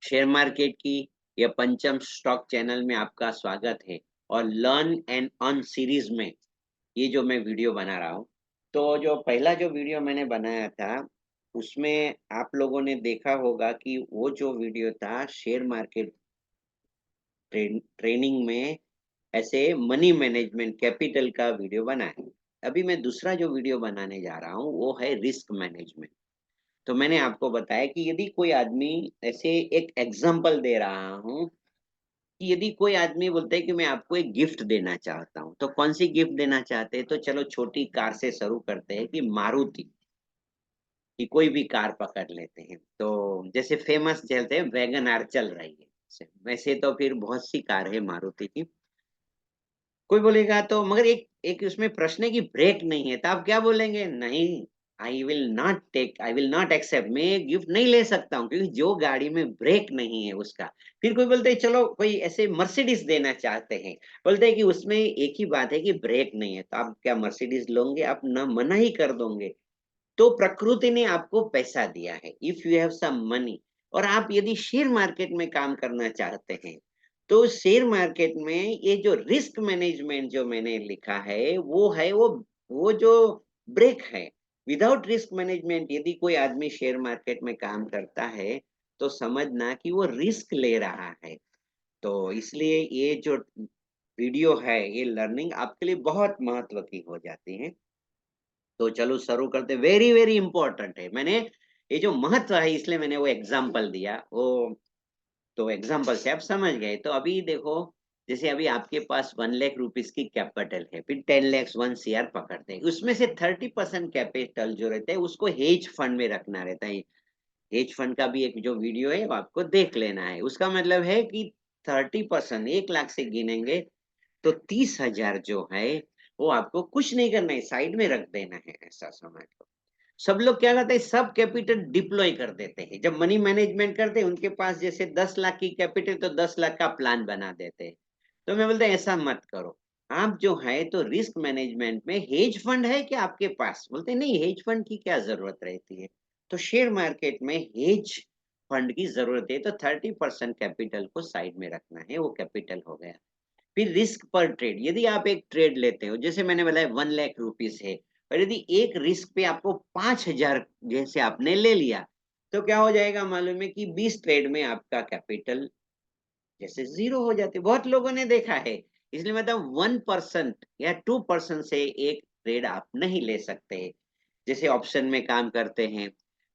Share market की या पंचम स्टॉक चैनल में आपका स्वागत है। और लर्न एंड अर्न सीरीज में ये जो मैं वीडियो बना रहा हूँ, तो जो पहला जो वीडियो मैंने बनाया था, उसमें आप लोगों ने देखा होगा कि वो जो वीडियो था शेयर मार्केट ट्रेनिंग में ऐसे मनी मैनेजमेंट कैपिटल का वीडियो बना है। अभी मैं दूसरा जो वीडियो बनाने जा रहा हूँ वो है रिस्क मैनेजमेंट। तो मैंने आपको बताया कि यदि कोई आदमी ऐसे एक एग्जांपल दे रहा हूँ कि यदि कोई आदमी बोलता है कि मैं आपको एक गिफ्ट देना चाहता हूँ, तो कौन सी गिफ्ट देना चाहते हैं? तो चलो छोटी कार से शुरू करते हैं कि मारुति की कोई भी कार पकड़ लेते हैं। तो जैसे फेमस चलते हैं वैगन आर चल रही है, वैसे तो फिर बहुत सी कार है मारुति की। कोई बोलेगा तो मगर एक एक उसमें प्रश्न है कि ब्रेक नहीं है, तो आप क्या बोलेंगे? नहीं, आई विल नॉट एक्सेप्ट, मैं ये गिफ्ट नहीं ले सकता हूँ क्योंकि जो गाड़ी में ब्रेक नहीं है उसका। फिर कोई बोलते है चलो कोई ऐसे मर्सिडीज देना चाहते हैं, बोलते हैं कि उसमें एक ही बात है कि ब्रेक नहीं है, तो आप क्या मर्सिडीज लोगे? आप ना मना ही कर दोगे। तो प्रकृति ने आपको पैसा दिया है, if you have some money. और आप यदि शेयर मार्केट में काम करना चाहते हैं, तो शेयर मार्केट में ये जो रिस्क मैनेजमेंट जो मैंने लिखा है वो है वो जो ब्रेक है। विदाउट रिस्क मैनेजमेंट यदि कोई आदमी शेयर मार्केट में काम करता है, तो समझना कि वो रिस्क ले रहा है। तो इसलिए ये जो वीडियो है, ये लर्निंग आपके लिए बहुत महत्व की हो जाती है। तो चलो शुरू करते, वेरी वेरी इंपॉर्टेंट है। मैंने ये जो महत्व है इसलिए मैंने वो एग्जाम्पल दिया वो। तो एग्जाम्पल से आप समझ गए। तो अभी देखो, जैसे अभी आपके पास 1 लाख रुपीज की कैपिटल है, फिर 10 लाख 1 CR पकड़ते हैं, उसमें से 30% कैपिटल जो रहता है उसको हेज फंड में रखना रहता है। हेज फंड का भी एक जो वीडियो है वो आपको देख लेना है। उसका मतलब है कि 30%, 1 लाख से गिनेंगे तो 30,000 जो है वो आपको कुछ नहीं करना है, साइड में रख देना है, ऐसा समझ लो। सब लोग क्या करते हैं, सब कैपिटल डिप्लॉय कर देते हैं। जब मनी मैनेजमेंट करते हैं उनके पास जैसे 10 लाख की कैपिटल, तो 10 लाख का प्लान बना देते हैं। तो मैं बोलता हूँ ऐसा मत करो। आप जो है तो रिस्क मैनेजमेंट में हेज फंड है क्या आपके पास? बोलते हैं नहीं, हेज फंड की क्या जरूरत रहती है। तो शेयर मार्केट में हेज फंड की जरूरत है, तो 30% कैपिटल को साइड में रखना है, वो कैपिटल हो गया। फिर रिस्क पर ट्रेड, यदि आप एक ट्रेड लेते हो, जैसे मैंने बताया 1 लाख रुपीज है, और यदि एक रिस्क पे आपको 5,000 जैसे आपने ले लिया, तो क्या हो जाएगा मालूम है कि 20 ट्रेड में आपका कैपिटल जैसे जीरो हो जाते। बहुत लोगों ने देखा है। इसलिए मतलब 1% या 2% से एक ट्रेड आप नहीं ले सकते। जैसे ऑप्शन में काम करते हैं,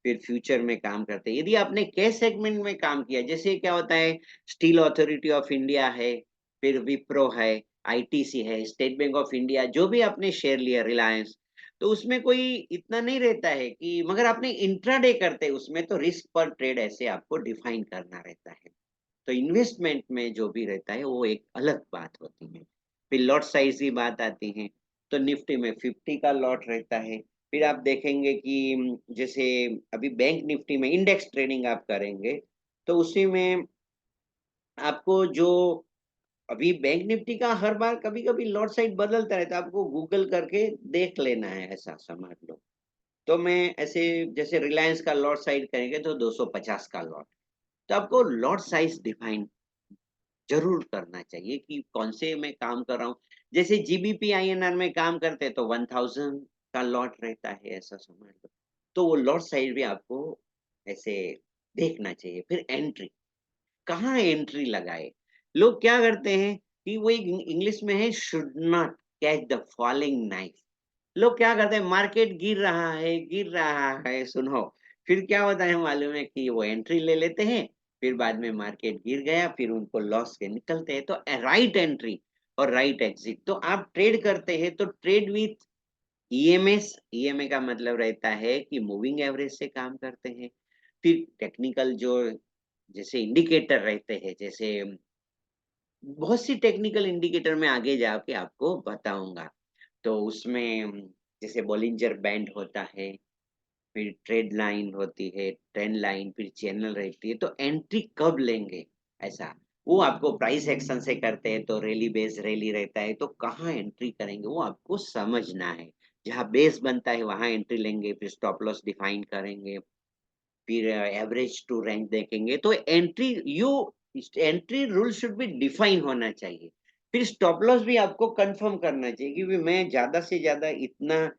फिर फ्यूचर में काम करते हैं। यदि आपने कैश सेगमेंट में काम किया, जैसे क्या होता है, स्टील अथॉरिटी ऑफ इंडिया है, फिर विप्रो है, आईटीसी है, स्टेट बैंक ऑफ इंडिया, जो भी आपने शेयर लिया, रिलायंस, तो उसमें कोई इतना नहीं रहता है कि, मगर आपने इंट्राडे करते हैं उसमें, तो रिस्क पर ट्रेड ऐसे आपको डिफाइन करना रहता है। तो इन्वेस्टमेंट में जो भी रहता है वो एक अलग बात होती है। फिर लॉट साइज की बात आती है, तो निफ्टी में 50 का लॉट रहता है। फिर आप देखेंगे कि जैसे अभी बैंक निफ्टी में इंडेक्स ट्रेडिंग आप करेंगे, तो उसी में आपको जो अभी बैंक निफ्टी का हर बार कभी कभी लॉट साइज बदलता रहता है, आपको गूगल करके देख लेना है, ऐसा समझ लो। तो मैं ऐसे, जैसे रिलायंस का लॉट साइज करेंगे तो 250 का लॉट। तो आपको लॉट साइज डिफाइन जरूर करना चाहिए कि कौन से मैं काम कर रहा हूँ। जैसे जीबीपी आईएनआर में काम करते हैं तो 1000 का लॉट रहता है, ऐसा समझ लो। तो वो लॉट साइज भी आपको ऐसे देखना चाहिए। फिर एंट्री, कहाँ एंट्री लगाए? लोग क्या करते हैं कि वो इंग्लिश में है, should not catch the falling knife. लोग क्या करते हैं, मार्केट गिर रहा है, सुनो, फिर क्या होता है मालूम है कि वो एंट्री ले लेते हैं, फिर बाद में मार्केट गिर गया, फिर उनको लॉस के निकलते हैं। तो राइट एंट्री और राइट एग्जिट, तो आप ट्रेड करते हैं तो ट्रेड विथ ईएमएस। ईएमए का मतलब रहता है कि मूविंग एवरेज से काम करते हैं। फिर टेक्निकल जो जैसे इंडिकेटर रहते हैं, जैसे बहुत सी टेक्निकल इंडिकेटर में आगे जाके आपको बताऊंगा। तो उसमें जैसे बॉलिंजर बैंड होता है, फिर ट्रेड लाइन होती है, ट्रेंड लाइन, फिर चैनल रहती है। तो एंट्री कब लेंगे, ऐसा वो आपको प्राइस एक्शन से करते हैं, तो रैली बेस रैली रहता है, तो कहाँ एंट्री करेंगे वो आपको समझना है। जहाँ बेस बनता है वहां एंट्री लेंगे, फिर स्टॉप लॉस डिफाइन करेंगे। फिर एवरेज टू रेंज देखेंगे। तो entry rule should be define होना चाहिए। फिर स्टॉप लॉस भी आपको कंफर्म करना चाहिए कि मैं ज्यादा से ज्यादा इतना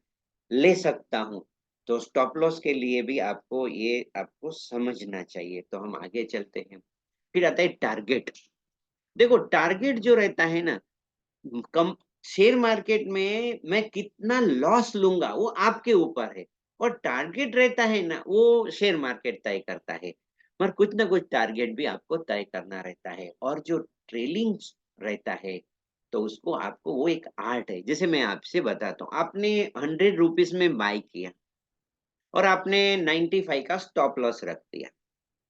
ले सकता हूँ। तो स्टॉप लॉस के लिए भी आपको समझना चाहिए। तो हम आगे चलते हैं। फिर आता है टारगेट। देखो टारगेट जो रहता है ना, कम शेयर मार्केट में मैं कितना लॉस लूंगा वो आपके ऊपर है, और टारगेट रहता है ना वो शेयर मार्केट तय करता है। पर कुछ ना कुछ टारगेट भी आपको तय करना रहता है। और जो ट्रेलिंग रहता है, तो उसको आपको वो एक आर्ट है। जैसे मैं आपसे बताता हूँ, आपने 100 रुपीज में बाय किया और आपने 95 का स्टॉप लॉस रख दिया,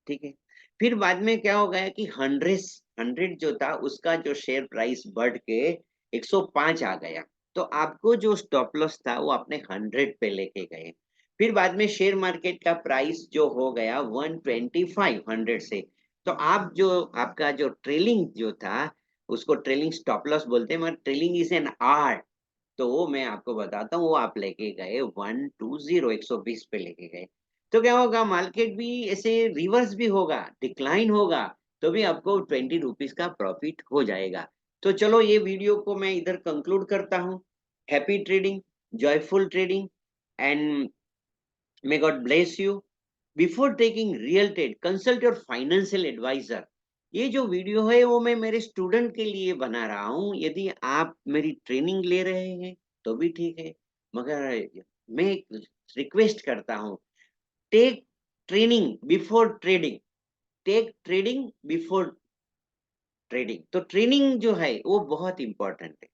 ठीक है। फिर बाद में क्या हो गया कि 100 जो था उसका जो शेयर प्राइस बढ़ के 105 आ गया। तो आपको जो स्टॉप लॉस था वो आपने 100 पे लेके गए। फिर बाद में शेयर मार्केट का प्राइस जो हो गया 125 100 से। तो आपका जो ट्रेलिंग जो था, उसको ट्रेलिंग स्टॉप लॉस बोलते हैं, मगर ट्रेलिंग इज एन आर्ट। तो वो मैं आपको बताता हूँ, वो आप लेके गए 120 120 पे लेके गए। तो क्या होगा, मार्केट भी ऐसे रिवर्स भी होगा, डिक्लाइन होगा, तो भी आपको 20 रुपीज का प्रॉफिट हो जाएगा। तो चलो ये वीडियो को मैं इधर कंक्लूड करता हूँ। Happy trading, joyful trading, and may God bless you. Before taking real trade consult your financial advisor. ये जो वीडियो है वो मैं मेरे स्टूडेंट के लिए बना रहा हूँ। यदि आप मेरी ट्रेनिंग ले रहे हैं तो भी ठीक है, मगर मैं रिक्वेस्ट करता हूँ, take training before trading, take trading before trading. तो ट्रेनिंग जो है वो बहुत इंपॉर्टेंट है।